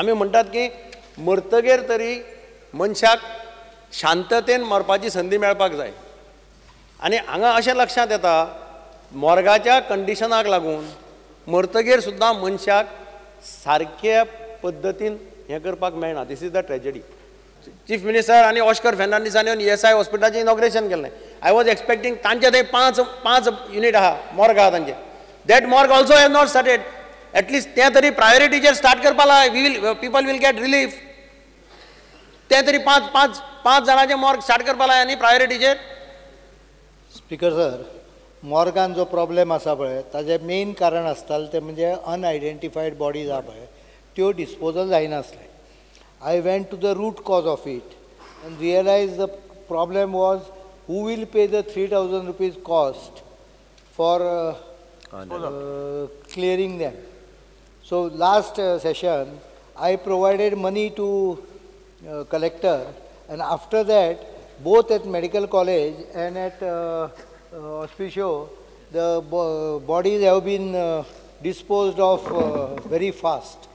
आमी म्हणटात की मरतगेर तरी मनशाक शांततेन मरपाची संदी मेळपाक जाय आनी हांगा अशें लक्षांत येता मॉर्गाच्या कंडिशनाक लागून मरतगेर सुद्दां मनशाक सारक्या पद्दतीन हें करपाक मेळना. This is the tragedy. Chief minister आनी ऑस्कर फेर्नांडीसांनी येवन ESI हॉस्पिटलाचें इनॉग्रेशन केल्लें. आय वॉज एक्सपेक्टींग तांचे थंय पांच युनिट आहा मॉर्ग आहा तांचे. That morgue also has not started. At least तें तरी प्रायोरिटीचेर स्टार्ट करपा लाय. People will get relief. तें तरी पांच जाणांचें मॉर्ग स्टार्ट करपा लाय आनी प्रायोरिटीचेर. स्पीकर सर, मॉर्गान जो प्रॉब्लेम आसा पळय ताजें मेन कारण आसतालें तें म्हणजे अनआयडेंटिफायड बॉडीज आहा पळय त्यो disposal जायनासले. I went to the root cause of it and realized the problem was who will pay the 3,000 rupees cost for clearing them. So last session I provided money to collector, and after that both at medical college and at Auspicio the bodies have been disposed of very fast.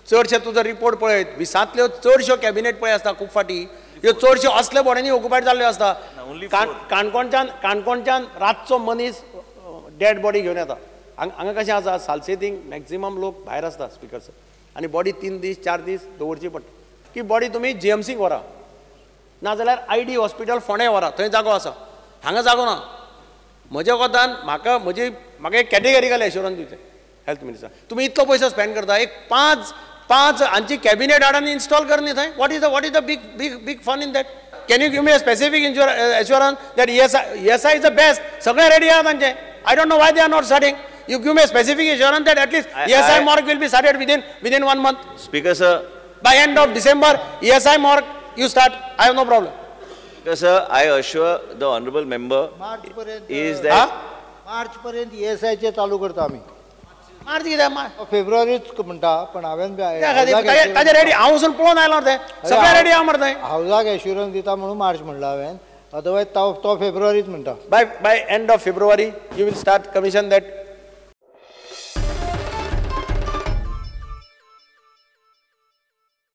चडशे तुजो report पळयत 20तल्यो चडश्यो cabinet पळय आसता खूब फाटी ह्यो चडश्यो असल्या बॉडींनी ऑक्युपायड जाल्ल्यो आसता. काणकोणच्यान रातचो मनीस डेड बॉडी घेवन येता. हांगा कशें आसा सालसेतींक मॅक्झिमम लोक भायर आसता स्पिकर सर आनी बॉडी 3 दीस 4 दीस दवरची पडटा. की बॉडी तुमी GMCक व्हरा नाजाल्यार ID हॉस्पिटल फोंडे व्हरा. थंय जागो आसा. हांगा जागो ना. म्हज्या कोतान म्हाका एक कॅटेगरिकल एश्युरन्स दिवचें हेल्थ मिनिस्टर. तुमी इतलो पयसो स्पेंड करता एक पांच हांची कॅबिनेट हाडान इन्स्टॉल कर न्ही थंय. What is the big fun in that. Can you give me a specific assurance that ESI is the best. सगळे रेडी आहा तांचे. I don't know why they are not starting. You give me a specific assurance that at least ESI morgue will be started within 1 month. Speaker sir, by end of December ESI morgue you start. I have no problem. Speaker sir, I assure the honourable member is that March पर्यंत ESI चे चालू करता आमी. मार्च कितें फेब्रुवारीच म्हणटा पण हांवें ताजे रेडी हांव वचून पळोवन आयलो ते सगळे रेडी आहा मरे थंय. हावजाक एश्युरन्स दिता म्हणून मार्च म्हणला हांवें. अदरवायज तो फेब्रुवारीच म्हणटा. by end of February you will start commission that